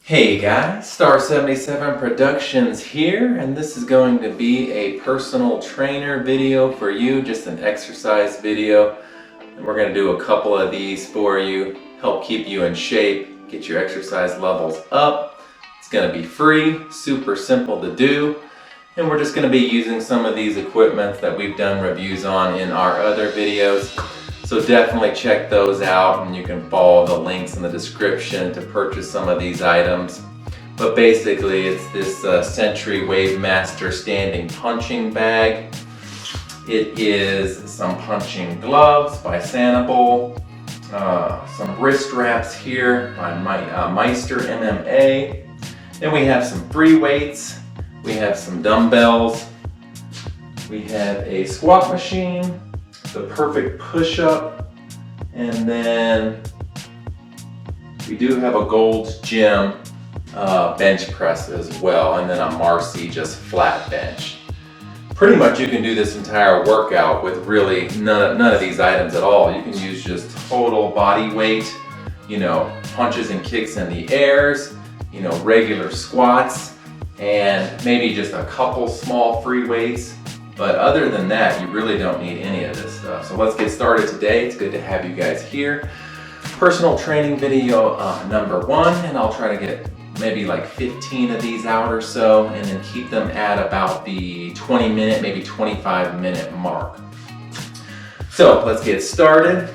Hey guys, Star 77 Productions here, and this is going to be a personal trainer video for you, just an exercise video. And we're going to do a couple of these for you, help keep you in shape, get your exercise levels up. It's going to be free, super simple to do, and we're just going to be using some of these equipment that we've done reviews on in our other videos. So definitely check those out, and you can follow the links in the description to purchase some of these items. But basically it's this Century Wave Master standing punching bag. It is some punching gloves by Sanibel, some wrist wraps here by Meister MMA. Then we have some free weights, we have some dumbbells, we have a squat machine, the perfect push-up, and then we do have a Gold's Gym bench press as well, and then a Marcy just flat bench. Pretty much you can do this entire workout with really none of these items at all. You can use just total body weight, punches and kicks in the airs, regular squats, and maybe just a couple small free weights. But other than that, you really don't need any of this stuff. So let's get started today. It's good to have you guys here. Personal training video number 1, and I'll try to get maybe like 15 of these out or so, and then keep them at about the 20-minute, maybe 25-minute mark. So let's get started.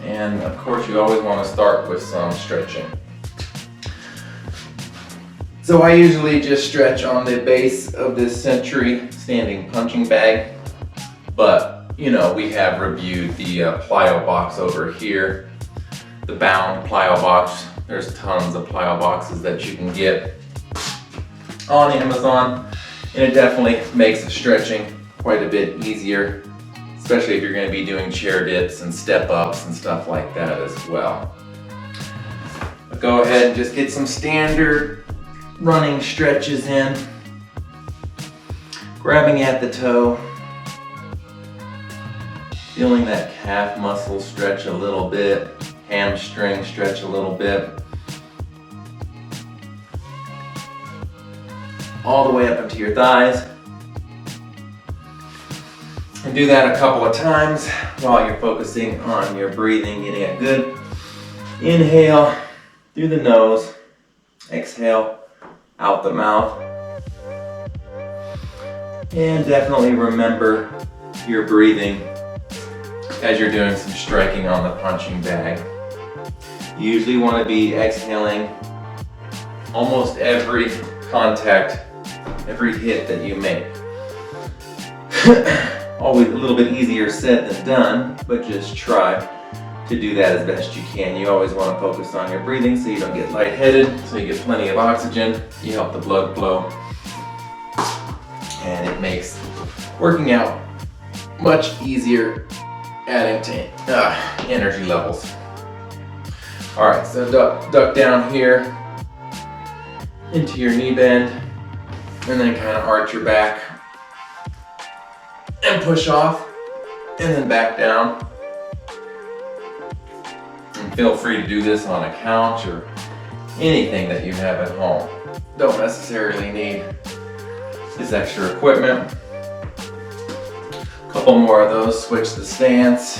And of course, you always want to start with some stretching. So I usually just stretch on the base of this Century standing punching bag, but we have reviewed the plyo box over here, the bound plyo box. There's tons of plyo boxes that you can get on Amazon, and it definitely makes the stretching quite a bit easier, especially if you're going to be doing chair dips and step ups and stuff like that as well. But go ahead and just get some standard running stretches in, grabbing at the toe, feeling that calf muscle stretch a little bit, hamstring stretch a little bit, all the way up into your thighs. And do that a couple of times while you're focusing on your breathing, getting a good inhale through the nose, exhale out the mouth. And definitely remember your breathing as you're doing some striking on the punching bag. You usually want to be exhaling almost every contact, every hit that you make. Always a little bit easier said than done, but just try to do that as best you can. You always want to focus on your breathing so you don't get lightheaded, so you get plenty of oxygen, you help the blood flow, and it makes working out much easier, adding to energy levels. Alright, so duck down here into your knee bend, and then kind of arch your back and push off, and then back down. Feel free to do this on a couch or anything that you have at home. Don't necessarily need this extra equipment. A couple more of those. Switch the stance.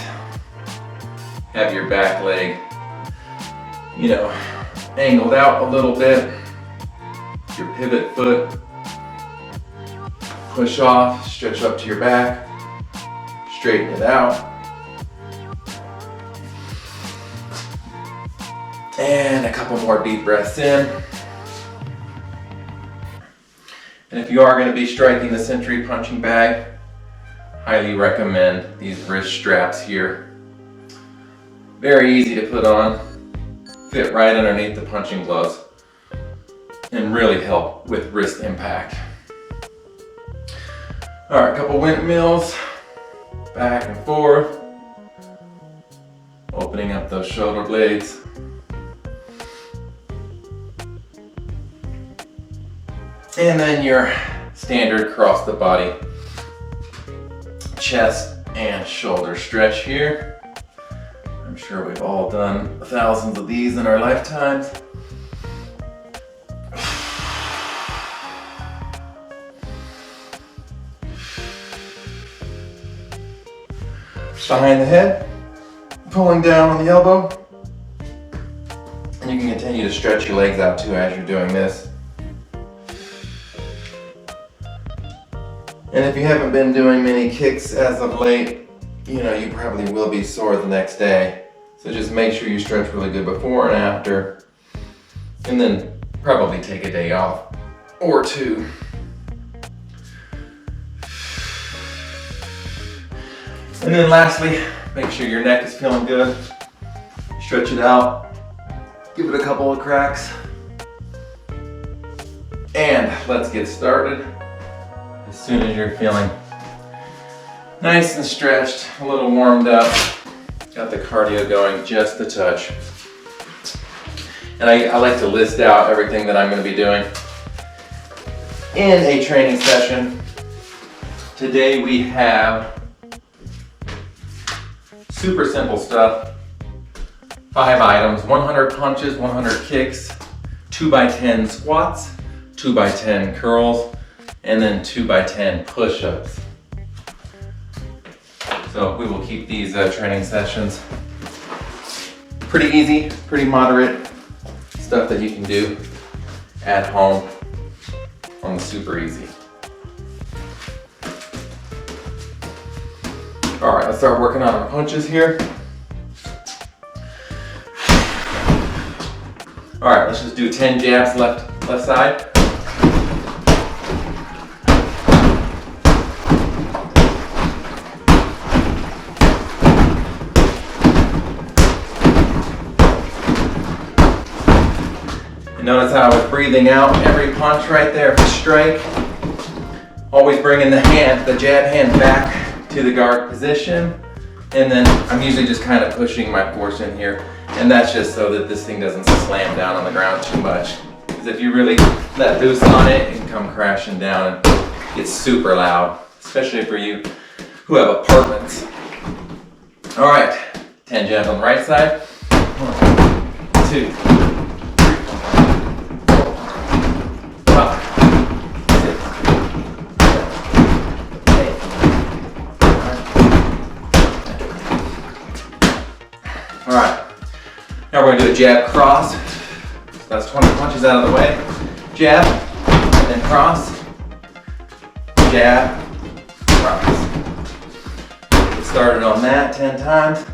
Have your back leg, angled out a little bit. Your pivot foot. Push off, stretch up to your back. Straighten it out. And a couple more deep breaths in. And if you are going to be striking the Century punching bag, highly recommend these wrist straps here. Very easy to put on, fit right underneath the punching gloves, and really help with wrist impact. Alright, a couple windmills, back and forth, opening up those shoulder blades. And then your standard across the body chest and shoulder stretch here. I'm sure we've all done thousands of these in our lifetimes. behind the head, pulling down on the elbow. And you can continue to stretch your legs out too as you're doing this. And if you haven't been doing many kicks as of late, you probably will be sore the next day. So just make sure you stretch really good before and after. And then probably take a day off or two. And then lastly, make sure your neck is feeling good. Stretch it out. Give it a couple of cracks. And let's get started. As soon as you're feeling nice and stretched, a little warmed up, got the cardio going just a touch. And I like to list out everything that I'm going to be doing in a training session. Today we have super simple stuff. 5 items, 100 punches, 100 kicks, 2x10 squats, 2x10 curls, and then 2x10 push-ups. So we will keep these training sessions pretty easy, pretty moderate, stuff that you can do at home on the super easy. All right, let's start working on our punches here. All right, let's just do 10 jabs left side. And notice how I was breathing out every punch right there for strike. Always bringing the jab hand back to the guard position. And then I'm usually just kind of pushing my force in here. And that's just so that this thing doesn't slam down on the ground too much. Because if you really let loose on it, it can come crashing down and get super loud, especially for you who have apartments. All right, 10 jabs on the right side. 1, 2, 3, 4, 5, 6, 7, 8, 9. All right. Now we're going to do a jab cross. So that's 20 punches out of the way. Jab, and then cross. Jab, cross. Get started on that 10 times.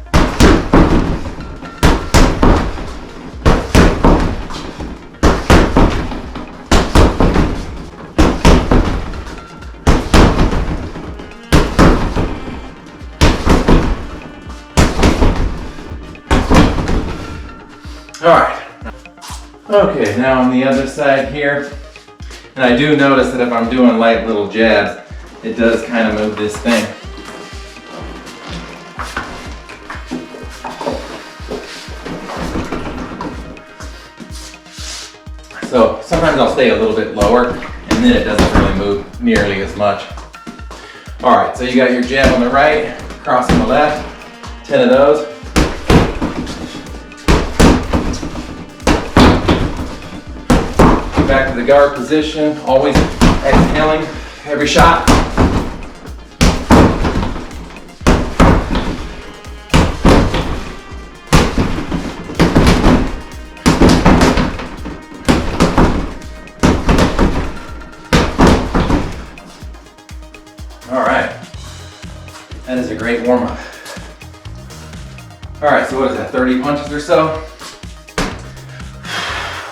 All right. Okay, now on the other side here, and I do notice that if I'm doing light little jabs, it does kind of move this thing. So sometimes I'll stay a little bit lower, and then it doesn't really move nearly as much. All right, so you got your jab on the right, cross on the left, 10 of those. Back to the guard position, always exhaling every shot. All right, that is a great warm-up. All right, so what is that, 30 punches or so?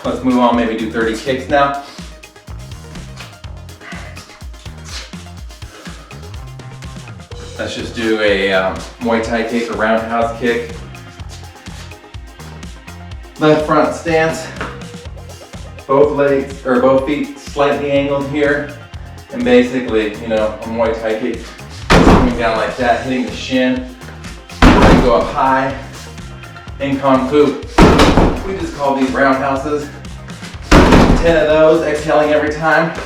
Let's move on, maybe do 30 kicks now. Let's just do a Muay Thai kick, a roundhouse kick. Left front stance. Both legs, or both feet slightly angled here. And basically, a Muay Thai kick coming down like that, hitting the shin. And go up high. In Kung Fu, we just call these roundhouses. 10 of those, exhaling every time.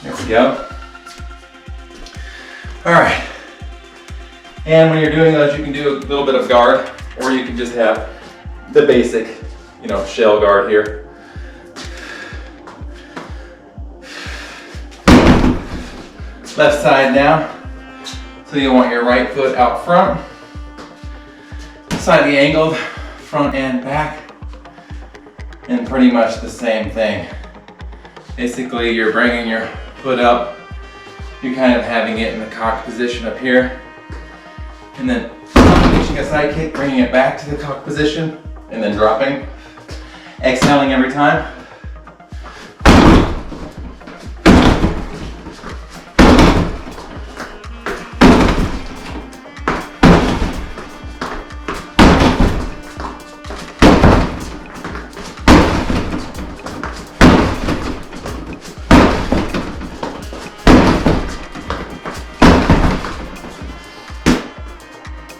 There we Yep. All right. And when you're doing those, you can do a little bit of guard, or you can just have the basic, shell guard here. Left side now. So you want your right foot out front, slightly angled, front and back, and pretty much the same thing. Basically, you're bringing your foot up, you're kind of having it in the cock position up here, and then reaching a side kick, bringing it back to the cock position, and then dropping, exhaling every time.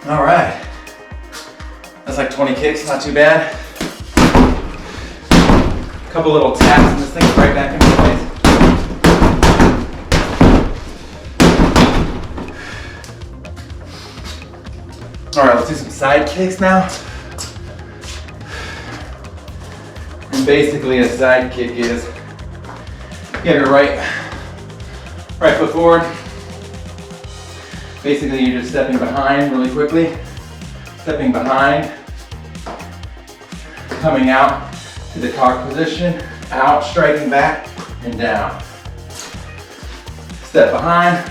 All right, that's like 20 kicks, not too bad. A couple little taps and this thing's right back into place. All right, let's do some side kicks now. And basically a side kick is, you have your right foot forward. Basically, you're just stepping behind really quickly, stepping behind, coming out to the cock position, out, striking back, and down. Step behind,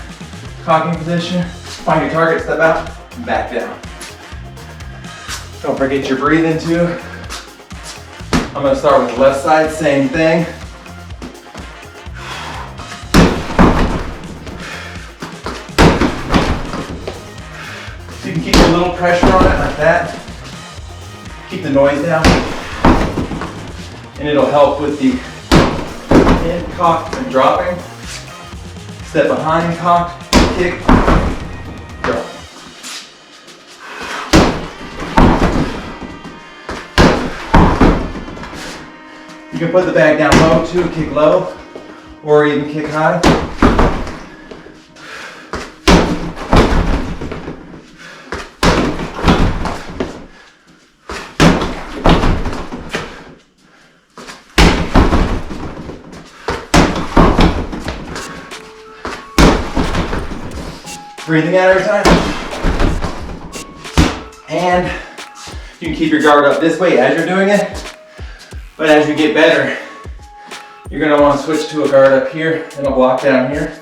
cocking position, find your target, step out, and back down. Don't forget your breathing too. I'm gonna start with the left side, same thing. You can keep a little pressure on it like that. Keep the noise down. And it'll help with the in, cock, and dropping. Step behind, cock, kick, drop. You can put the bag down low too, kick low, or even kick high. Breathing out every time. And you can keep your guard up this way as you're doing it. But as you get better, you're gonna want to switch to a guard up here and a block down here.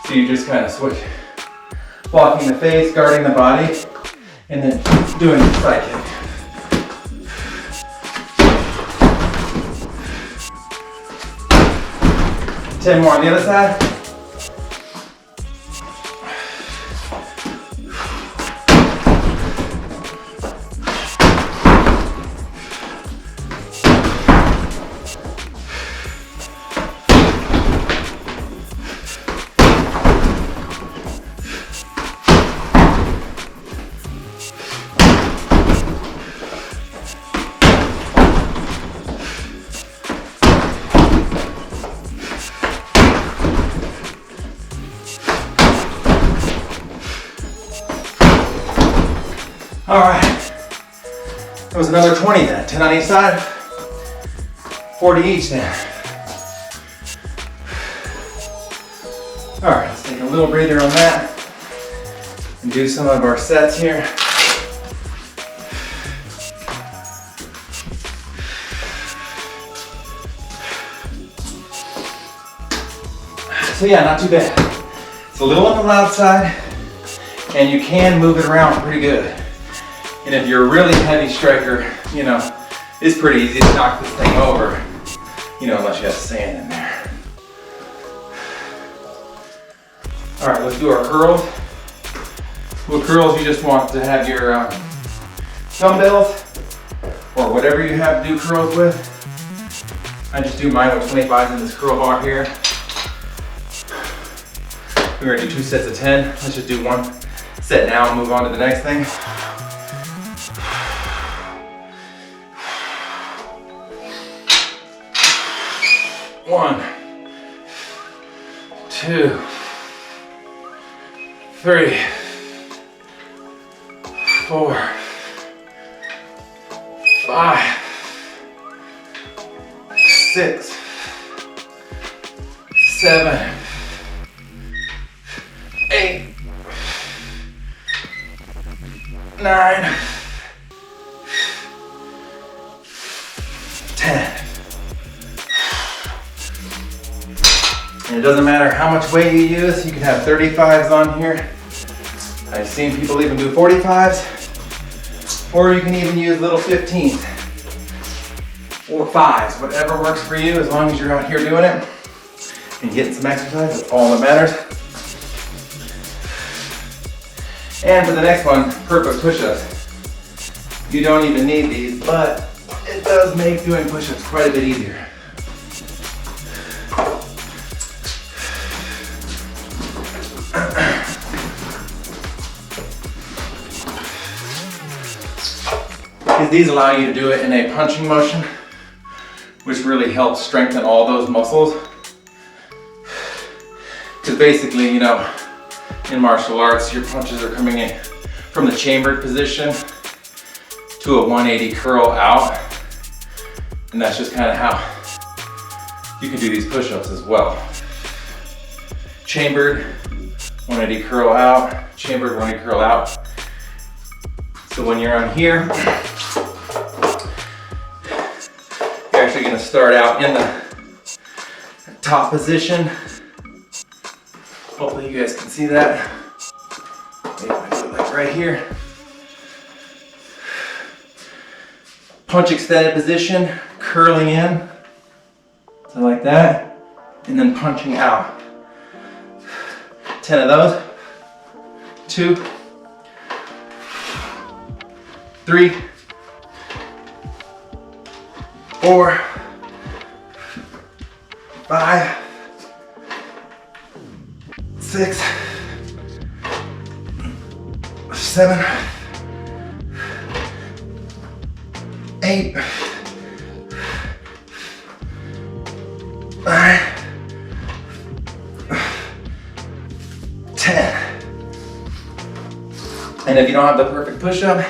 So you just kind of switch. Blocking the face, guarding the body, and then doing the side kick. Ten more on the other side. All right, that was another 20 then. 10 on each side, 40 each then. All right, let's take a little breather on that and do some of our sets here. So yeah, not too bad. It's a little on the loud side, and you can move it around pretty good. And if you're a really heavy striker, it's pretty easy to knock this thing over, unless you have sand in there. All right, let's do our curls. With curls, you just want to have your dumbbells or whatever you have to do curls with. I just do mine with 25s in this curl bar here. We're gonna do 2 sets of 10. Let's just do 1 set now and move on to the next thing. 1, 2, 2, 3, 4, 5, 6, 7, 8, 9, 10. And it doesn't matter how much weight you use, you can have 35s on here. I've seen people even do 45s, or you can even use little 15s or 5s, whatever works for you, as long as you're out here doing it and getting some exercise, that's all that matters. And for the next one, perfect push-ups. You don't even need these, but it does make doing push-ups quite a bit easier. These allow you to do it in a punching motion, which really helps strengthen all those muscles. Because basically, you know, in martial arts, your punches are coming in from the chambered position to a 180 curl out. And that's just kind of how you can do these push-ups as well. Chambered, 180 curl out, chambered, 180 curl out. So when you're on here, you're actually going to start out in the top position. Hopefully you guys can see that. Maybe I do it like right here. Punch extended position, curling in, so like that, and then punching out. 10 of those. 2, 3, 4, 5, 6, 7, 8, 9, 10. And if you don't have the perfect push-up,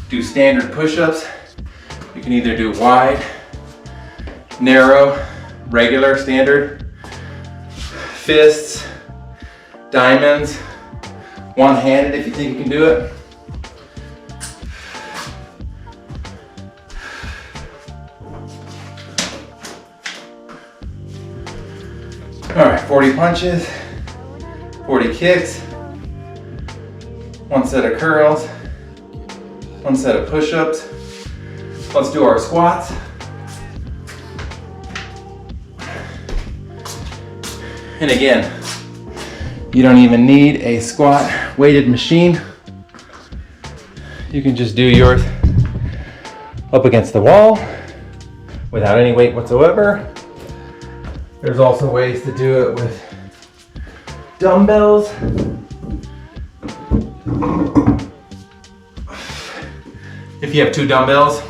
do standard push-ups. You can either do wide, narrow, regular, standard, fists, diamonds, one-handed if you think you can do it. All right, 40 punches, 40 kicks, 1 set of curls, 1 set of push-ups. Let's do our squats. And again, you don't even need a squat weighted machine. You can just do yours up against the wall without any weight whatsoever. There's also ways to do it with dumbbells. If you have 2 dumbbells,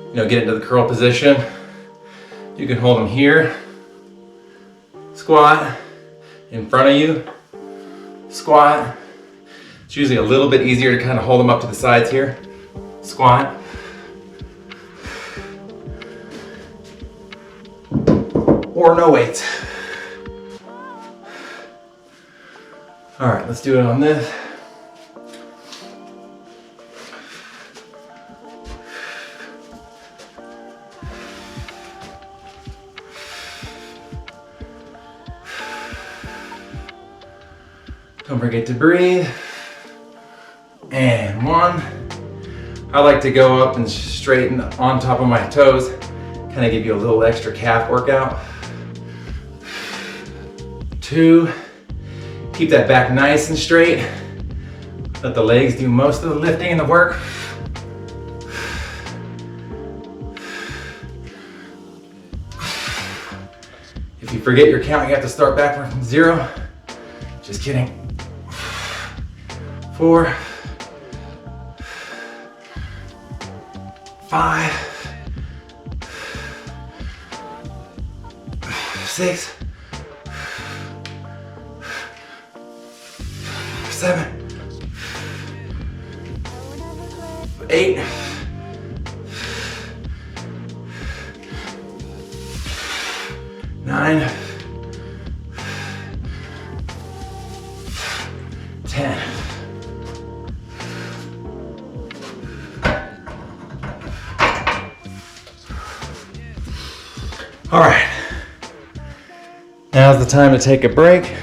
you know, get into the curl position. You can hold them here, squat, in front of you, squat. It's usually a little bit easier to kind of hold them up to the sides here, squat. Or no weights. All right, let's do it on this. Don't forget to breathe. And 1. I like to go up and straighten on top of my toes, kind of give you a little extra calf workout. 2. Keep that back nice and straight. Let the legs do most of the lifting and the work. If you forget your count, you have to start back from 0. Just kidding. 4, 5, 6, 7, 8, 9, 10. All right, now's the time to take a break.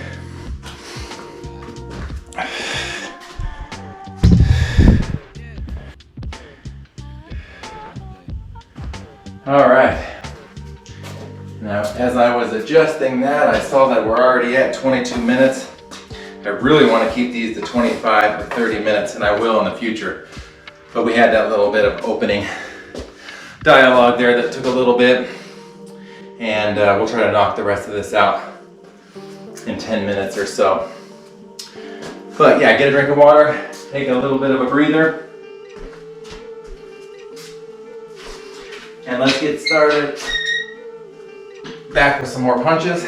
All right, now as I was adjusting that, I saw that we're already at 22 minutes. I really want to keep these to 25 or 30 minutes, and I will in the future. But we had that little bit of opening dialogue there that took a little bit, and we'll try to knock the rest of this out in 10 minutes or so. But yeah, get a drink of water, take a little bit of a breather, and let's get started. Back with some more punches.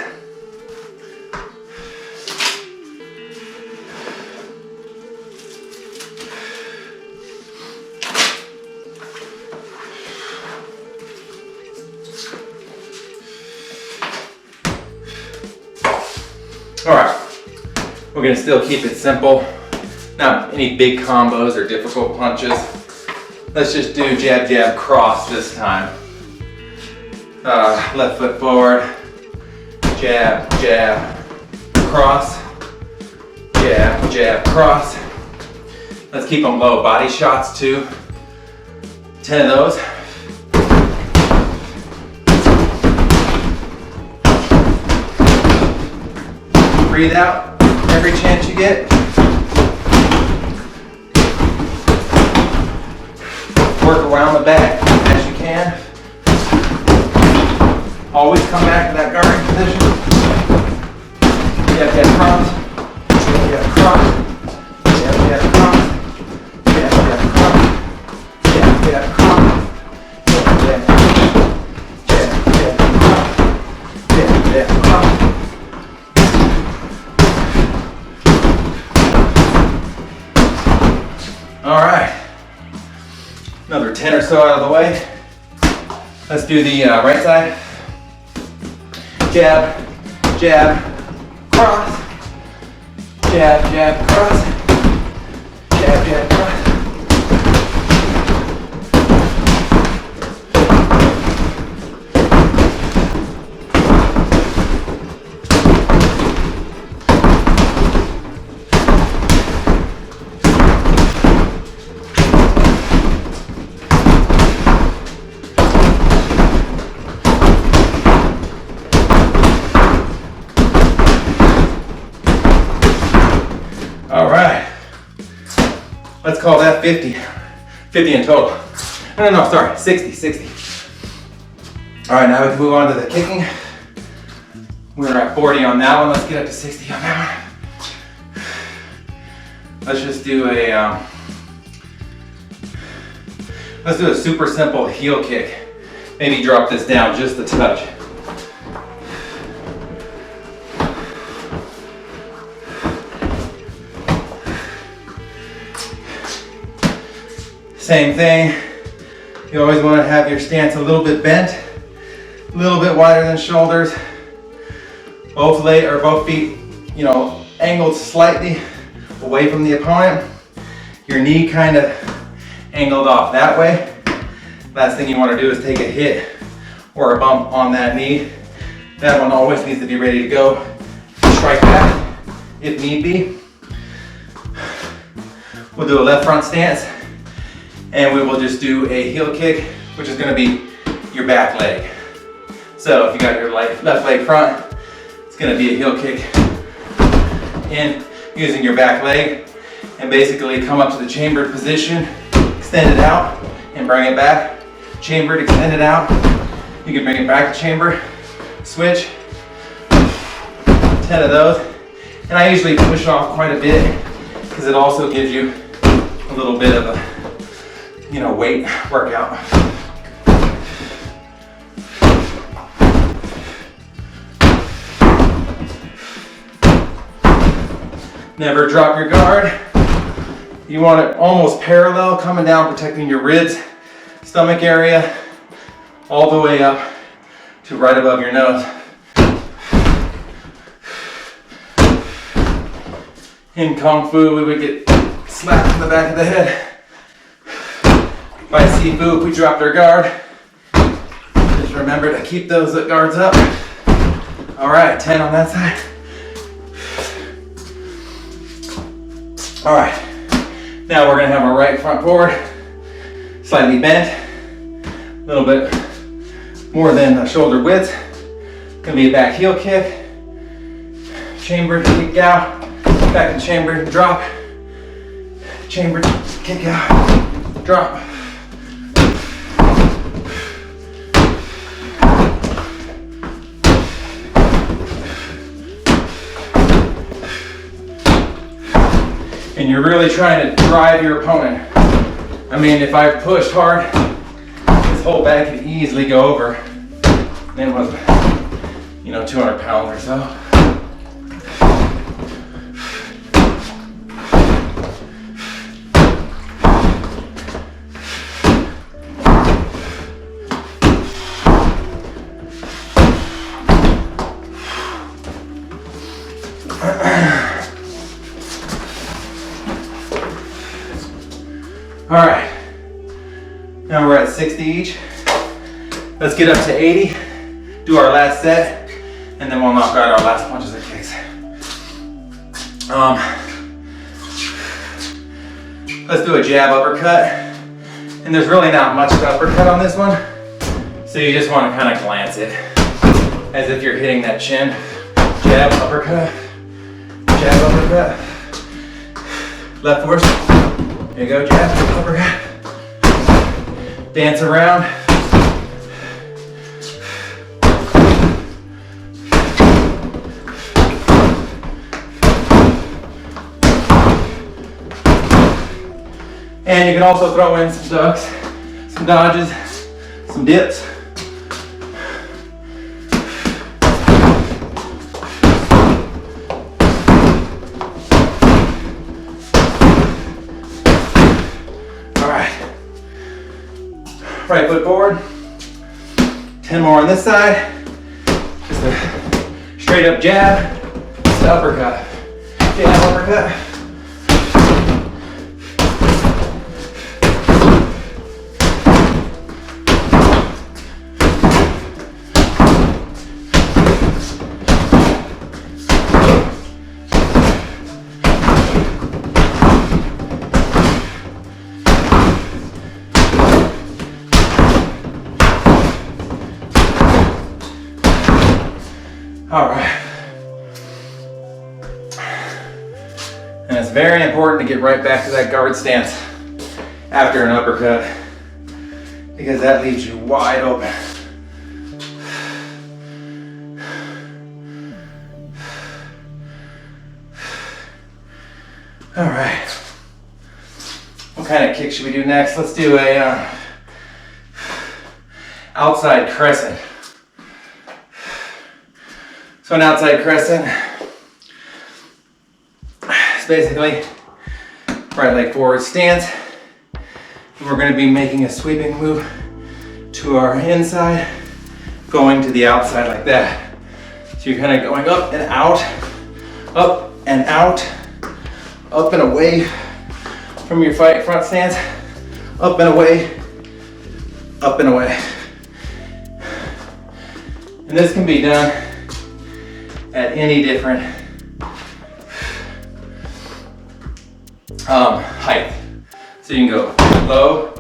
All right, we're gonna still keep it simple. Not any big combos or difficult punches. Let's just do jab, jab, cross this time. Left foot forward, jab, jab, cross, jab, jab, cross. Let's keep them low. Body shots too. 10 of those. Breathe out every chance you get. Work around the back as you can. Always come back to that guarding position. Jab, jab, cross. Jab, jab, cross. Jab, jab, cross. Jab, jab, cross. Jab, jab, cross. Jab, jab, jab, jab, cross. Jab, jab, cross. All right, another 10 or so out of the way. Let's do the right side. Jab, jab, cross. Jab, jab, cross. Jab, jab, cross. All right, let's call that 50. 50 in total. No, sorry, 60. All right, now we can move on to the kicking. We're at 40 on that one. Let's get up to 60 on that one. Let's just do let's do a super simple heel kick. Maybe drop this down just a touch. Same thing, you always want to have your stance a little bit bent, a little bit wider than shoulders. Both feet, angled slightly away from the opponent. Your knee kind of angled off that way. Last thing you want to do is take a hit or a bump on that knee. That one always needs to be ready to go. Strike back if need be. We'll do a left front stance. And we will just do a heel kick, which is gonna be your back leg. So if you got your left leg front, it's gonna be a heel kick in using your back leg, and basically come up to the chambered position, extend it out, and bring it back. Chambered, extend it out. You can bring it back to chamber, switch. 10 of those. And I usually push off quite a bit because it also gives you a little bit of a weight workout. Never drop your guard. You want it almost parallel, coming down, protecting your ribs, stomach area, all the way up to right above your nose. In Kung Fu, we would get slapped in the back of the head. By Sifu, if we dropped our guard, just remember to keep those guards up. All right, 10 on that side. All right, now we're gonna have our right front forward, slightly bent, a little bit more than the shoulder width. Gonna be a back heel kick, chamber kick out, back in chamber, drop, chamber kick out, drop. And you're really trying to drive your opponent. I mean, if I pushed hard, this whole bag could easily go over. And it was, 200 pounds or so. All right, now we're at 60 each. Let's get up to 80, do our last set, and then we'll knock out our last punches and kicks. Let's do a jab uppercut. And there's really not much to uppercut on this one, so you just want to kind of glance it, as if you're hitting that chin. Jab, uppercut, jab, uppercut. Left first. There you go, jab, uppercut. Dance around. And you can also throw in some ducks, some dodges, some dips. Right foot forward. 10 more on this side. Just a straight up jab, just an uppercut. Jab, uppercut. All right. And it's very important to get right back to that guard stance after an uppercut, because that leaves you wide open. All right. What kind of kick should we do next? Let's do a outside crescent. So an outside crescent is basically right leg forward stance. And we're going to be making a sweeping move to our inside, going to the outside like that. So you're kind of going up and out, up and out, up and away from your front stance, up and away, up and away. And this can be done at any different height. So you can go low,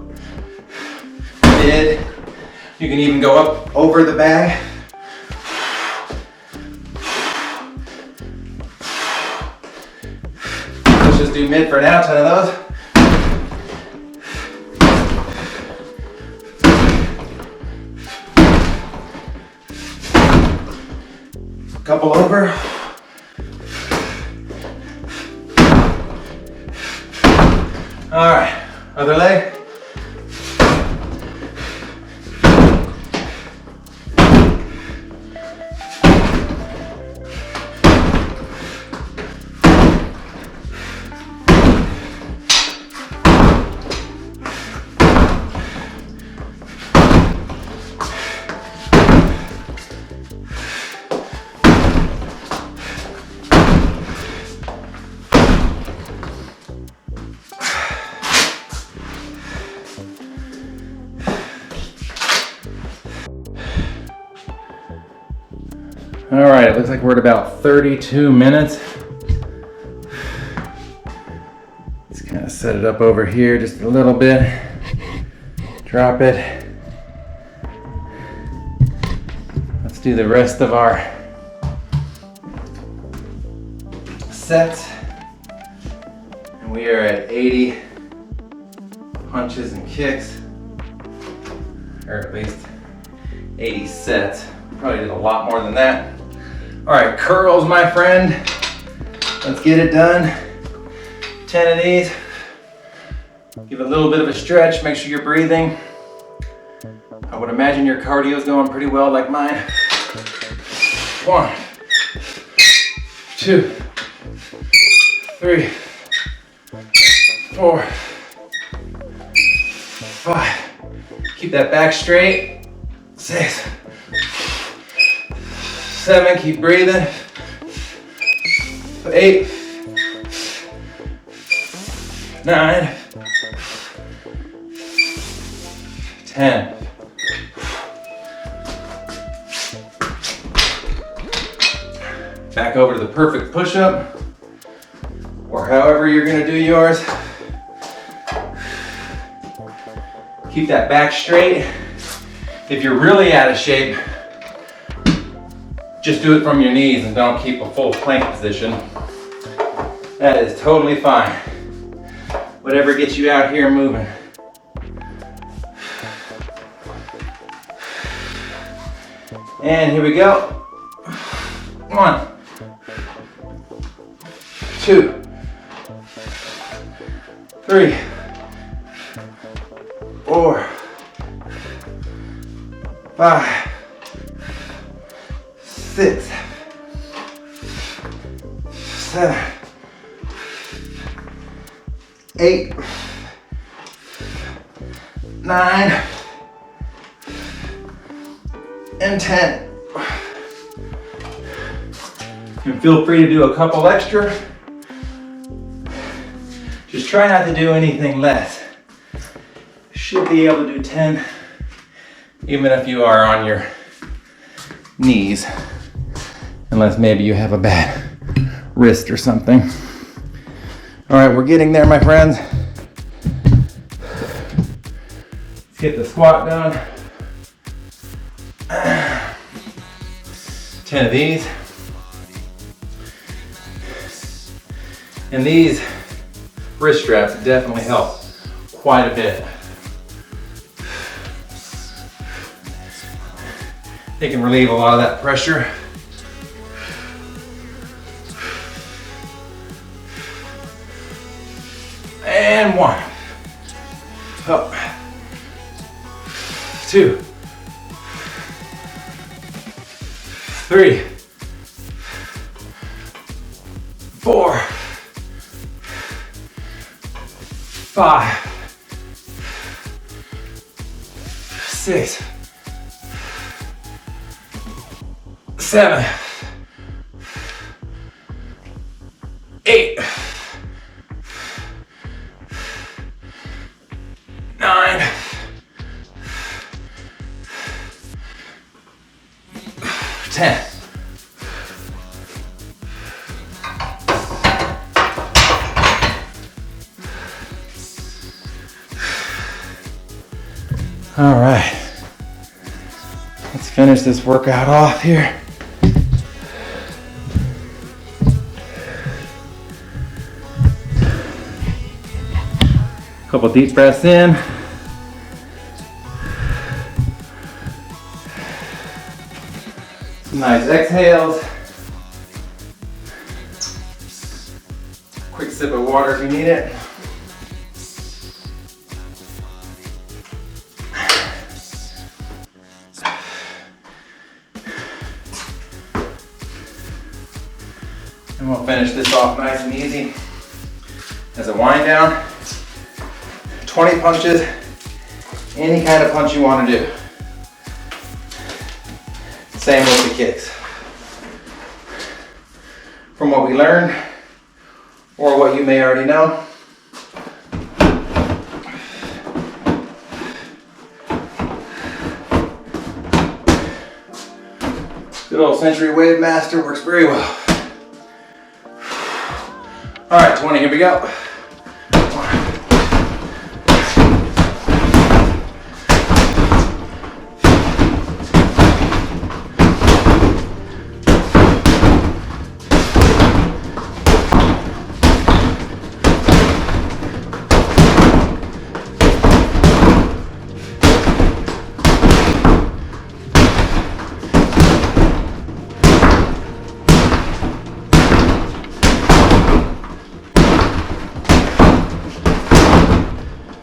mid, you can even go up over the bag. Let's just do mid for now, 10 of those. Couple over. All right, other leg. All right, it looks like we're at about 32 minutes. Let's kind of set it up over here just a little bit. Drop it. Let's do the rest of our sets. And we are at 80 punches and kicks, or at least 80 sets. Probably did a lot more than that. All right, curls, my friend. Let's get it done. 10 of these. Give it a little bit of a stretch. Make sure you're breathing. I would imagine your cardio is going pretty well like mine. 1, 2, 3, 4, 5. Keep that back straight. 6, 7, keep breathing. 8, 9, 10. Back over to the perfect push-up, or however you're gonna do yours. Keep that back straight. If you're really out of shape, just do it from your knees and don't keep a full plank position. That is totally fine. Whatever gets you out here moving. And here we go. 1, 2, 3, 4, 5, 6, 7, 8, 9, and 10. And feel free to do a couple extra. Just try not to do anything less. Should be able to do 10, even if you are on your knees, unless maybe you have a bad wrist or something. All right, we're getting there, my friends. Let's get the squat done. 10 of these. And these wrist straps definitely help quite a bit. They can relieve a lot of that pressure. And 1. Up. 2. 3. 4. 5. 6. 7. 8. 9. 10. All right, let's finish this workout off here. Couple deep breaths in. Some nice exhales. Quick sip of water if you need it. And we'll finish this off nice and easy. As a wind down, 20 punches, any kind of punch you want to do. Same with the kicks. From what we learned, or what you may already know, Good old Century Wave Master works very well. All right, 20, here we go.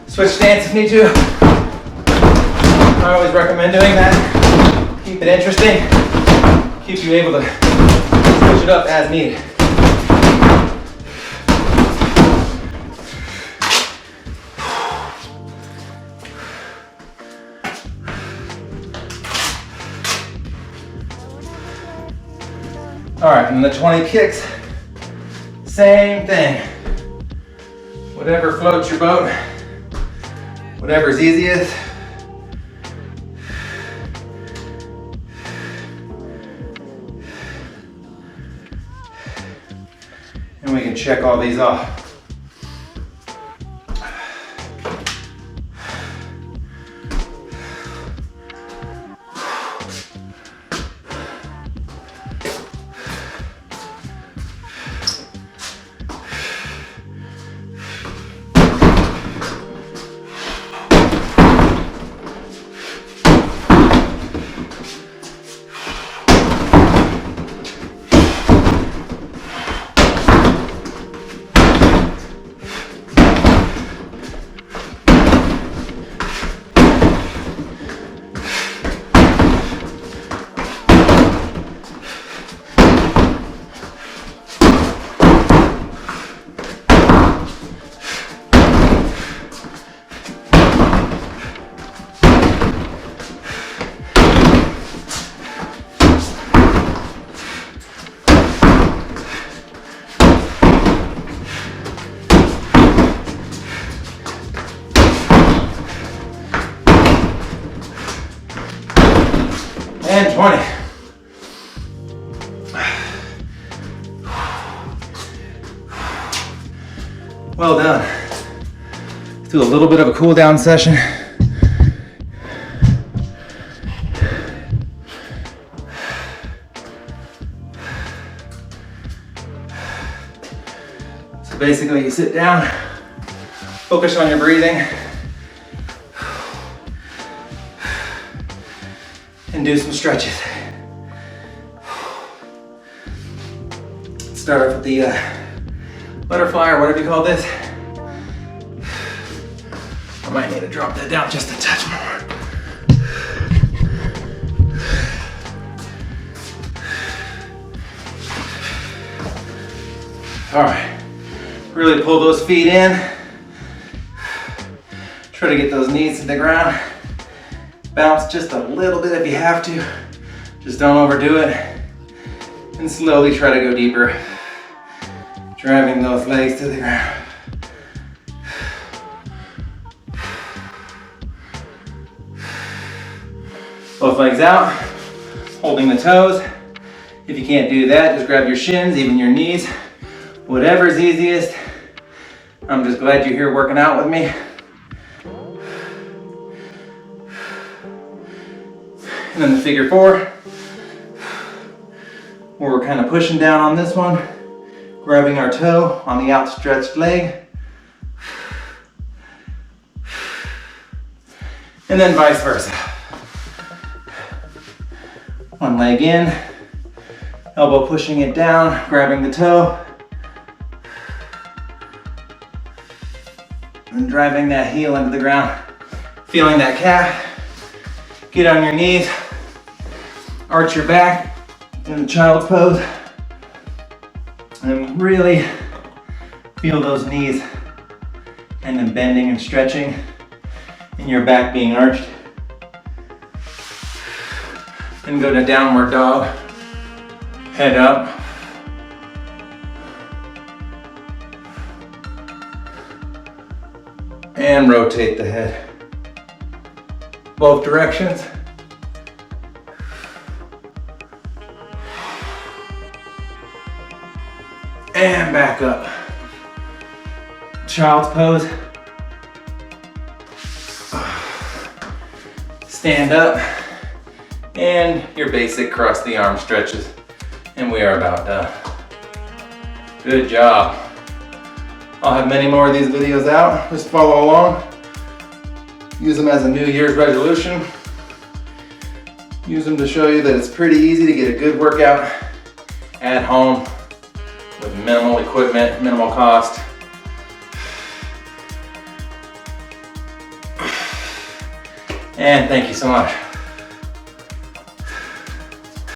Switch stance if need to. I always recommend doing that. Keep it interesting. Keep you able to switch it up as needed. All right, and the 20 kicks, same thing. Whatever floats your boat. Whatever's easiest. And we can check all these off. And 20. Well done. Do a little bit of a cool down session. So basically you sit down, focus on your breathing, and do some stretches. Start off with the butterfly or whatever you call this. I might need to drop that down just a touch more. All right, really pull those feet in. Try to get those knees to the ground. Bounce just a little bit if you have to. Just don't overdo it. And slowly try to go deeper. Driving those legs to the ground. Both legs out, holding the toes. If you can't do that, just grab your shins, even your knees. Whatever's easiest. I'm just glad you're here working out with me. And then the figure four, where we're kind of pushing down on this one, grabbing our toe on the outstretched leg. And then vice versa. One leg in, elbow pushing it down, grabbing the toe, and driving that heel into the ground, feeling that calf. Get on your knees, arch your back in the child's pose, and really feel those knees and then bending and stretching, and your back being arched. And go to downward dog, head up. And rotate the head. Both directions. And back up. Child's pose. Stand up. And your basic cross the arm stretches. And we are about done. Good job. I'll have many more of these videos out. Just follow along. Use them as a New Year's resolution. Use them to show you that it's pretty easy to get a good workout at home with minimal equipment, minimal cost. And thank you so much.